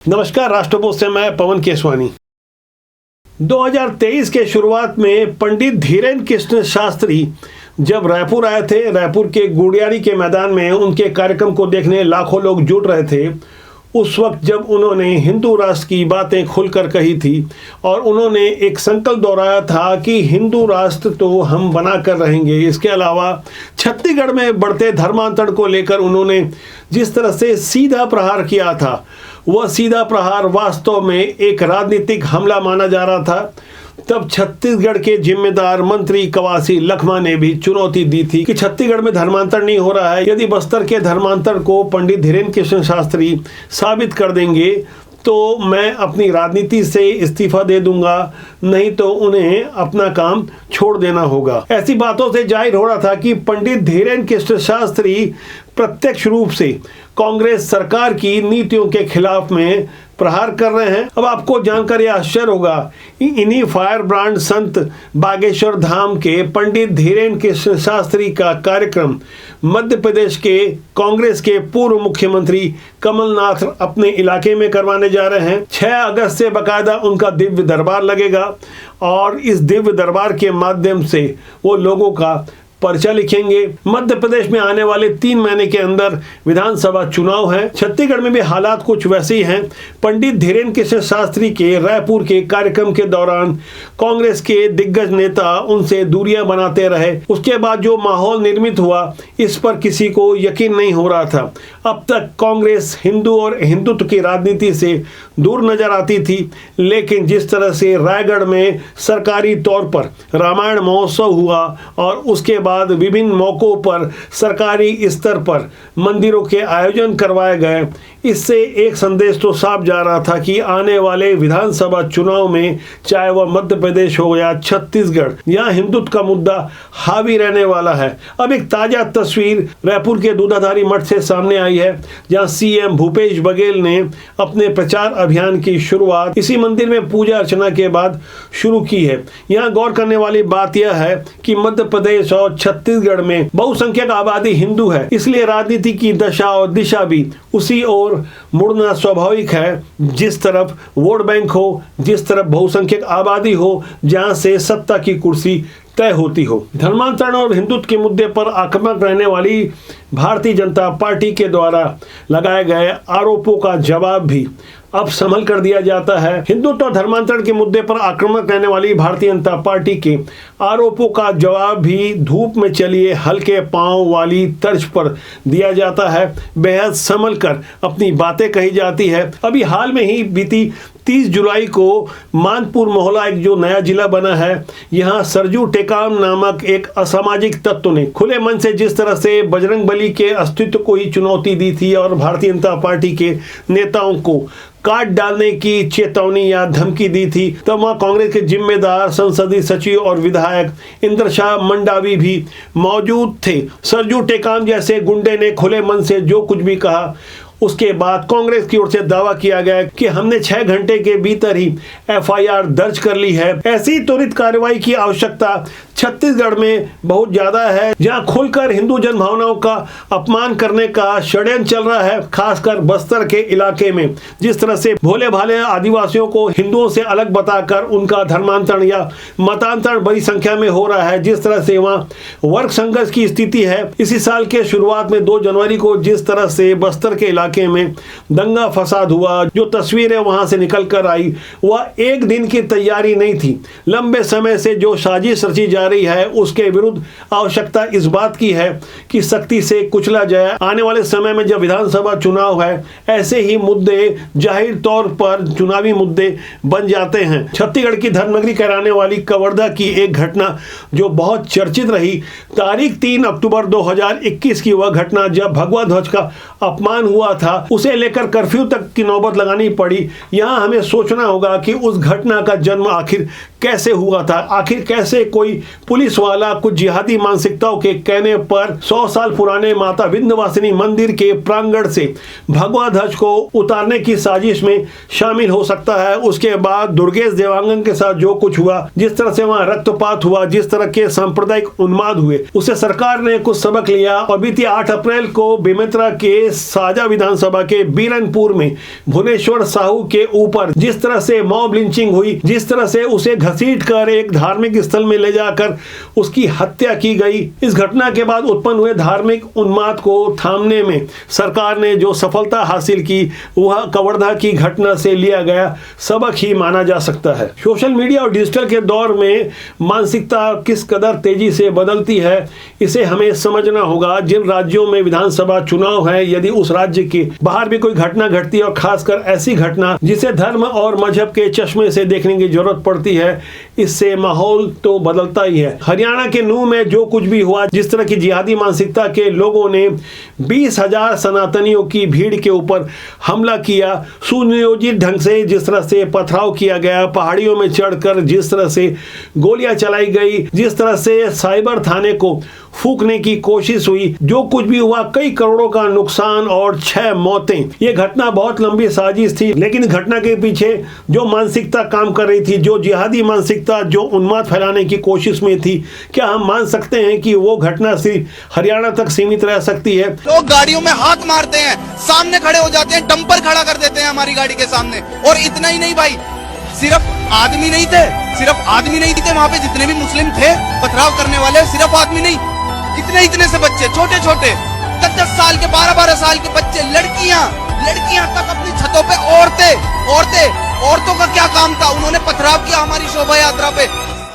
नमस्कार, राष्ट्रपोस्ट से मैं पवन केसवानी। 2023 के शुरुआत में पंडित धीरेन्द्र कृष्ण शास्त्री जब रायपुर आए थे, रायपुर के गुड़ियारी के मैदान में उनके कार्यक्रम को देखने लाखों लोग जुट रहे थे। उस वक्त जब उन्होंने हिंदू राष्ट्र की बातें खुलकर कही थी और उन्होंने एक संकल्प दोहराया था कि हिंदू राष्ट्र तो हम बना कर रहेंगे। इसके अलावा छत्तीसगढ़ में बढ़ते धर्मांतरण को लेकर उन्होंने जिस तरह से सीधा प्रहार किया था, वह सीधा प्रहार वास्तव में एक राजनीतिक हमला माना जा रहा था। तब छत्तीसगढ़ के जिम्मेदार मंत्री कवासी लखमा ने भी चुनौती दी थी कि छत्तीसगढ़ में धर्मांतरण नहीं हो रहा है। यदि बस्तर के धर्मांतरण को पंडित धीरेन्द्र कृष्ण शास्त्री साबित कर देंगे तो मैं अपनी राजनीति से इस्तीफा दे दूंगा, नहीं तो उन्हें अपना काम छोड़ देना होगा। ऐसी बातों से जाहिर हो रहा था कि पंडित धीरेन्द्र कृष्ण शास्त्री प्रत्यक्ष रूप से कांग्रेस सरकार की नीतियों के खिलाफ में प्रहार कर रहे हैं। अब आपको जानकर यह आश्चर्य होगा, इन्हीं फायर ब्रांड संत बागेश्वर धाम के पंडित धीरेन्द्र कृष्ण शास्त्री का कार्यक्रम मध्य प्रदेश के कांग्रेस के पूर्व मुख्यमंत्री कमलनाथ अपने इलाके में करवाने जा रहे हैं। 6 अगस्त से बाकायदा उनका दिव्य दरबार लगेगा और इस दिव्य दरबार के माध्यम से वो लोगों का पर्चा लिखेंगे। मध्य प्रदेश में आने वाले 3 महीने के अंदर विधानसभा चुनाव है। छत्तीसगढ़ में भी हालात कुछ वैसे ही हैं। पंडित धीरेन्द्र कृष्ण शास्त्री के रायपुर के कार्यक्रम के दौरान कांग्रेस के दिग्गज नेता उनसे दूरियां बनाते रहे। उसके बाद जो माहौल निर्मित हुआ, इस पर किसी को यकीन नहीं हो रहा था। अब तक कांग्रेस हिंदू और हिंदुत्व की राजनीति से दूर नजर आती थी, लेकिन जिस तरह से रायगढ़ में सरकारी तौर पर रामायण महोत्सव हुआ और उसके बाद विभिन्न मौकों पर सरकारी स्तर पर मंदिरों के आयोजन करवाए गए, इससे एक संदेश तो साफ जा रहा था कि आने वाले विधानसभा चुनाव में, चाहे वह मध्य प्रदेश हो या छत्तीसगढ़, यहाँ हिंदुत्व का मुद्दा हावी रहने वाला है। अब एक ताजा तस्वीर रायपुर के दूधाधारी मठ से सामने आई है, जहाँ सीएम भूपेश बघेल ने अपने प्रचार अभियान की शुरुआत इसी मंदिर में पूजा अर्चना के बाद शुरू की है। यहाँ गौर करने वाली बात यह है कि मध्य प्रदेश और छत्तीसगढ़ में बहुसंख्यक आबादी हिंदू है, इसलिए राजनीति की दशा और दिशा भी उसी ओर मुड़ना स्वाभाविक है। जिस तरफ वोट बैंक हो, जिस तरफ बहुसंख्यक आबादी हो, जहां से सत्ता की कुर्सी तय होती हो। धर्मांतरण और हिंदुत्व के मुद्दे पर आक्रामक रहने वाली भारतीय जनता पार्टी के द्वारा लगाए गए आरोपों का जवाब भी अब संभल कर दिया जाता है। हिंदुत्व और धर्मांतरण के मुद्दे पर आक्रामक रहने वाली भारतीय जनता पार्टी के आरोपों का जवाब भी धूप में चलिए हल्के पांव वाली तर्ज पर दिया जाता है। बेहद संभल कर अपनी बातें कही जाती है। अभी हाल में ही बीती 30 जुलाई को मानपुर मोहल्ला, एक जो नया जिला बना है, यहाँ सरजू टेकाम नामक एक असामाजिक तत्व ने खुले मन से जिस तरह से बजरंगबली के अस्तित्व को ही चुनौती दी थी और भारतीय जनता पार्टी के नेताओं को काट डालने की चेतावनी या धमकी दी थी, तब वहाँ कांग्रेस के जिम्मेदार संसदीय सचिव और विधायक इंद्र शाह मंडावी भी मौजूद थे। सरजू टेकाम जैसे गुंडे ने खुले मन से जो कुछ भी कहा, उसके बाद कांग्रेस की ओर से दावा किया गया कि हमने 6 घंटे के भीतर ही एफआईआर दर्ज कर ली है। ऐसी त्वरित कार्रवाई की आवश्यकता छत्तीसगढ़ में बहुत ज्यादा है, जहां खुलकर हिंदू जनभावनाओं का अपमान करने का षड्यंत्र चल रहा है। खासकर बस्तर के इलाके में जिस तरह से भोले भाले आदिवासियों को हिंदुओं से अलग बताकर उनका धर्मांतरण या मतांतरण बड़ी संख्या में हो रहा है, जिस तरह से वहां वर्ग संघर्ष की स्थिति है। इसी साल के शुरुआत में 2 जनवरी को जिस तरह से बस्तर के इलाके में दंगा फसाद हुआ, जो तस्वीरें वहां से निकल कर आई, वह एक दिन की तैयारी नहीं थी। लंबे समय से जो साजिश रची जा रही है, उसके विरुद्ध आवश्यकता इस बात की है कि सख्ती से कुचला जाए। आने वाले समय में जब विधानसभा चुनाव है, ऐसे ही मुद्दे जाहिर तौर पर चुनावी मुद्दे बन जाते हैं। छत्तीसगढ़ की धर्मनगरी कहलाने वाली कवर्धा की एक घटना जो बहुत चर्चित रही, तारीख 3 अक्टूबर 2021 की वह घटना जब भगवा ध्वज का अपमान हुआ था, उसे लेकर कर्फ्यू तक की नौबत लगानी पड़ी। यहाँ हमें सोचना होगा कि उस घटना का जन्म आखिर कैसे हुआ था, आखिर कैसे कोई पुलिस वाला कुछ जिहादी मानसिकताओं के कहने पर 100 साल पुराने माता विंध्यवासिनी मंदिर के प्रांगण से भगवा ध्वज को उतारने की साजिश में शामिल हो सकता है। उसके बाद दुर्गेश देवांगन के साथ जो कुछ हुआ, जिस तरह से वहां रक्तपात हुआ, जिस तरह के सांप्रदायिक उन्माद हुए, उसे सरकार ने कुछ सबक लिया और बीती 8 अप्रैल को बेमेतरा के साजा विधानसभा के बीरनपुर में भुवनेश्वर साहू के ऊपर जिस तरह से मॉब लिंचिंग हुई, जिस तरह से उसे घसीट कर एक धार्मिक स्थल में ले जाकर उसकी हत्या की गई, इस घटना के बाद उत्पन्न हुए धार्मिक उन्माद को थामने में सरकार ने जो सफलता हासिल की वह कवर्धा की घटना से लिया गया सबक ही माना जा सकता है। सोशल मीडिया और डिजिटल के दौर में मानसिकता किस कदर तेजी से बदलती है, इसे हमें समझना होगा। जिन राज्यों में विधानसभा चुनाव है, यदि उस राज्य के बाहर भी कोई घटना घटती है और खासकर ऐसी घटना जिसे धर्म और मजहब के चश्मे से देखने की जरूरत पड़ती है, इससे माहौल तो बदलता ही है। हरियाणा के नूह में जो कुछ भी हुआ, जिस तरह की जिहादी मानसिकता के लोगों ने 20,000 सनातनियों की भीड़ के ऊपर हमला किया, सुनियोजित ढंग से जिस तरह से पथराव किया गया, पहाड़ियों में चढ़कर जिस तरह से गोलियां चलाई गई, जिस तरह से साइबर थाने को फूंकने की कोशिश हुई, जो कुछ भी हुआ, कई करोड़ों का नुकसान और 6 मौतें। ये घटना बहुत लंबी साजिश थी, लेकिन घटना के पीछे जो मानसिकता काम कर रही थी, जो जिहादी मानसिकता जो उन्माद फैलाने की कोशिश में थी, क्या हम मान सकते हैं कि वो घटना सिर्फ हरियाणा तक सीमित रह सकती है? लोग गाड़ियों में हाथ मारते हैं, सामने खड़े हो जाते हैं, डंपर खड़ा कर देते हैं हमारी गाड़ी के सामने। और इतना ही नहीं भाई, सिर्फ आदमी नहीं थे, वहाँ पे जितने भी मुस्लिम थे पथराव करने वाले, सिर्फ आदमी नहीं, इतने से बच्चे, छोटे 10 साल के, 12 साल के बच्चे, लड़कियां तक अपनी छतों पे, औरतों का क्या काम था? उन्होंने पथराव किया हमारी शोभा यात्रा पे।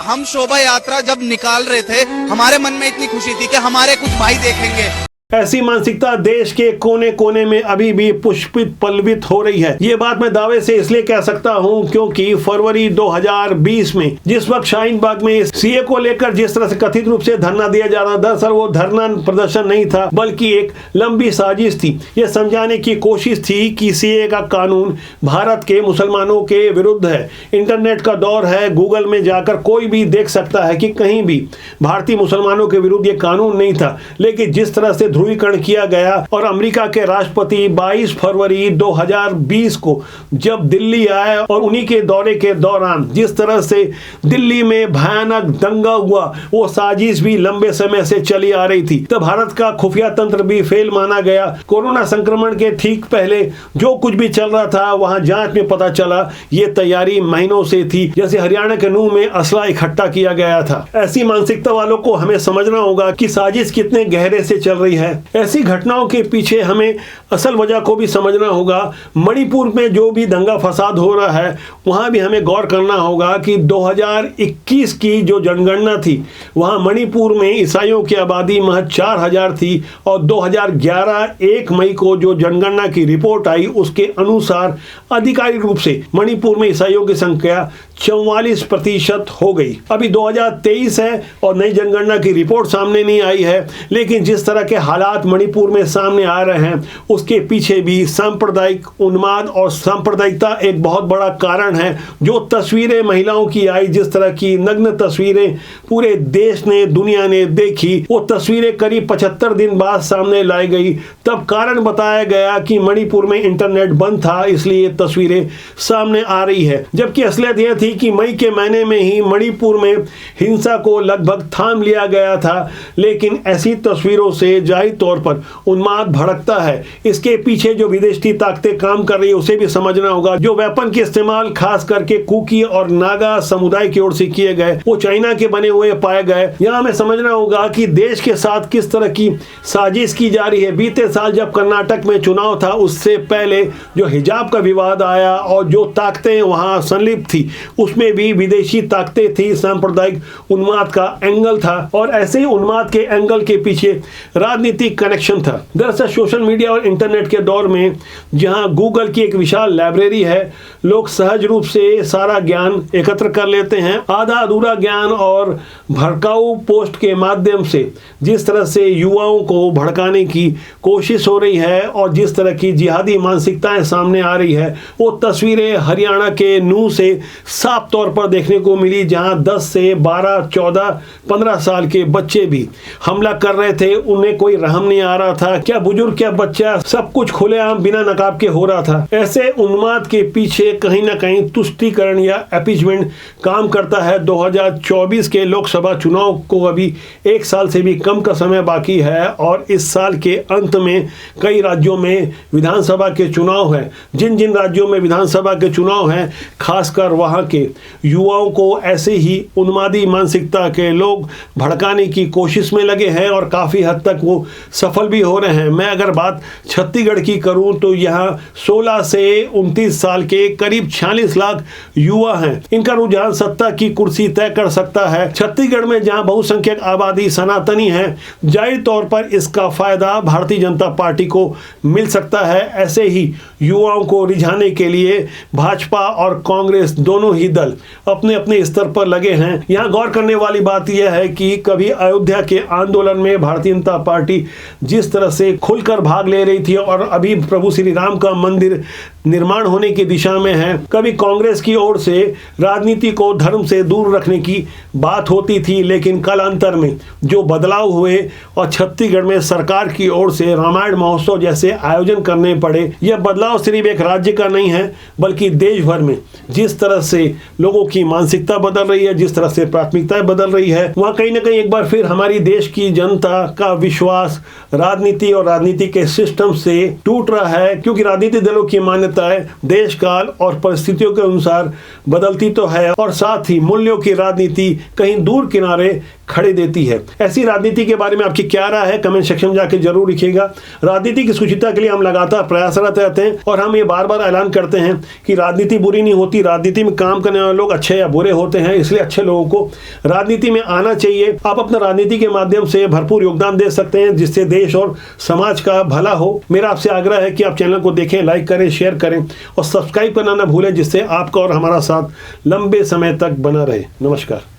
हम शोभा यात्रा जब निकाल रहे थे, हमारे मन में इतनी खुशी थी कि हमारे कुछ भाई देखेंगे। ऐसी मानसिकता देश के कोने कोने में अभी भी पुष्पित पल्लवित हो रही है। ये बात मैं दावे से इसलिए कह सकता हूं क्योंकि फरवरी 2020 में जिस वक्त शाहीन बाग में सीए को लेकर जिस तरह से कथित रूप से धरना दिया जा रहा, दरअसल वो धरना प्रदर्शन नहीं था, बल्कि एक लंबी साजिश थी। ये समझाने की कोशिश थी कि सीए का कानून भारत के मुसलमानों के विरुद्ध है। इंटरनेट का दौर है, गूगल में जाकर कोई भी देख सकता है कि कहीं भी भारतीय मुसलमानों के विरुद्ध ये कानून नहीं था। लेकिन जिस तरह से ध्रुवीकरण किया गया और अमेरिका के राष्ट्रपति 22 फरवरी 2020 को जब दिल्ली आए और उन्हीं के दौरे के दौरान जिस तरह से दिल्ली में भयानक दंगा हुआ, वो साजिश भी लंबे समय से चली आ रही थी। तब भारत का खुफिया तंत्र भी फेल माना गया। कोरोना संक्रमण के ठीक पहले जो कुछ भी चल रहा था, वहां जांच में पता चला ये तैयारी महीनों से थी। जैसे हरियाणा के नूह में असला इकट्ठा किया गया था। ऐसी मानसिकता वालों को हमें समझना होगा कि साजिश कितने गहरे से चल रही है। ऐसी घटनाओं के पीछे हमें असल वजह को भी समझना होगा। मणिपुर में जो भी दंगा फसाद हो रहा है, वहां भी हमें गौर करना होगा कि 2021 की जो जनगणना थी, वहां मणिपुर में ईसाइयों की आबादी महज 4000 थी और 2011 1 मई को जो जनगणना की रिपोर्ट आई, उसके अनुसार आधिकारिक रूप से मणिपुर में ईसाइयों की संख्या 44% हो गई। अभी 2023 है और नई जनगणना की रिपोर्ट सामने नहीं आई है, लेकिन जिस तरह के हालात मणिपुर में सामने आ रहे हैं, उसके पीछे भी सांप्रदायिक उन्माद और सांप्रदायिकता एक बहुत बड़ा कारण है। जो तस्वीरें महिलाओं की आई, जिस तरह की नग्न तस्वीरें पूरे देश ने, दुनिया ने देखी, वो तस्वीरें करीब 75 दिन बाद सामने लाई गई। तब कारण बताया गया कि मणिपुर में इंटरनेट बंद था, इसलिए तस्वीरें सामने आ रही है। जबकि असलियत यह थी कि मई के महीने में ही मणिपुर में हिंसा को लगभग थाम लिया गया था। लेकिन ऐसी तस्वीरों से जाहिर तौर पर उन्माद भड़कता है। इसके पीछे जो विदेशी ताकतें काम कर रही है, उसे भी समझना होगा। जो वेपन के इस्तेमाल खास करके कुकी और नागा समुदाय की ओर से किए गए, वो चाइना के बने हुए पाए गए। यहाँ हमें समझना होगा कि देश के साथ किस तरह की साजिश की जा रही है। बीते साल जब कर्नाटक में चुनाव था, उससे पहले जो हिजाब का विवाद आया और जो ताकतें वहां संलिप्त थी, उसमें भी विदेशी ताकतें थी। सांप्रदायिक उन्माद का एंगल था और ऐसे ही उन्माद के एंगल के पीछे राजनीतिक कनेक्शन था। दरअसल सोशल मीडिया और इंटरनेट के दौर में जहां गूगल की एक विशाल लाइब्रेरी है, लोग सहज रूप से सारा ज्ञान एकत्र कर लेते हैं। आधा अधूरा ज्ञान और भड़काऊ पोस्ट के माध्यम से जिस तरह से युवाओं को भड़काने की कोशिश हो रही है और जिस तरह की जिहादी मानसिकताएं सामने आ रही है, वो तस्वीरें हरियाणा के नूह से साफ तौर पर देखने को मिली, जहां 10 से 12, 14, 15 साल के बच्चे भी हमला कर रहे थे। उन्हें कोई रहम नहीं आ रहा था, क्या बुजुर्ग क्या बच्चा, सब कुछ खुलेआम बिना नकाब के हो रहा था। ऐसे उन्माद के पीछे कहीं ना कहीं तुष्टीकरण या अपीजमेंट काम करता है। 2024 के लोकसभा चुनाव को अभी 1 साल से भी कम का समय बाकी है और इस साल के अंत में कई राज्यों में विधानसभा के चुनाव है। जिन जिन राज्यों में विधानसभा के चुनाव हैं, खासकर वहां के युवाओं को ऐसे ही उन्मादी मानसिकता के लोग भड़काने की कोशिश में लगे हैं और काफ़ी हद तक वो सफल भी हो रहे हैं। मैं अगर बात छत्तीसगढ़ की करूं तो यहाँ 16 से 29 साल के करीब 46 लाख युवा हैं। इनका रुझान सत्ता की कुर्सी तय कर सकता है। छत्तीसगढ़ में जहां बहुसंख्यक आबादी सनातनी है, जाहिर तौर पर इसका फायदा भारतीय जनता पार्टी को मिल सकता है। ऐसे ही युवाओं को रिझाने के लिए भाजपा और कांग्रेस दोनों ही दल अपने अपने स्तर पर लगे हैं। यहाँ गौर करने वाली बात यह है कि कभी अयोध्या के आंदोलन में भारतीय जनता पार्टी जिस तरह से खुलकर भाग ले रही थी और अभी प्रभु श्री राम का मंदिर निर्माण होने की दिशा में है, कभी कांग्रेस की ओर से राजनीति को धर्म से दूर रखने की बात होती थी, लेकिन कालांतर में जो बदलाव हुए और छत्तीसगढ़ में सरकार की ओर से रामायण महोत्सव जैसे आयोजन करने पड़े, यह बदलाव सिर्फ एक राज्य का नहीं है बल्कि देश भर में जिस तरह से लोगों की मानसिकता बदल रही है, जिस तरह से प्राथमिकताएं बदल रही है, वहाँ कहीं ना कहीं एक बार फिर हमारी देश की जनता का विश्वास राजनीति और राजनीति के सिस्टम से टूट रहा है। क्योंकि राजनीतिक दलों की मान्यताएं देश काल और परिस्थितियों के अनुसार बदलती तो है और साथ ही मूल्यों की राजनीति कहीं दूर किनारे खड़े देती है। ऐसी राजनीति के बारे में आपकी क्या राय है, कमेंट सेक्शन में जाके जरूर लिखिएगा। राजनीति की शुचिता के लिए हम लगातार प्रयासरत रहते हैं और हम ये बार बार ऐलान करते हैं कि राजनीति बुरी नहीं होती, राजनीति में काम करने वाले लोग अच्छे या बुरे होते हैं, इसलिए अच्छे लोगों को राजनीति में आना चाहिए। आप अपना राजनीति के माध्यम से भरपूर योगदान दे सकते हैं जिससे देश और समाज का भला हो। मेरा आपसे आग्रह है कि आप चैनल को देखें, लाइक करें, शेयर करें और सब्सक्राइब करना ना भूलें, जिससे आपका और हमारा साथ लंबे समय तक बना रहे। नमस्कार।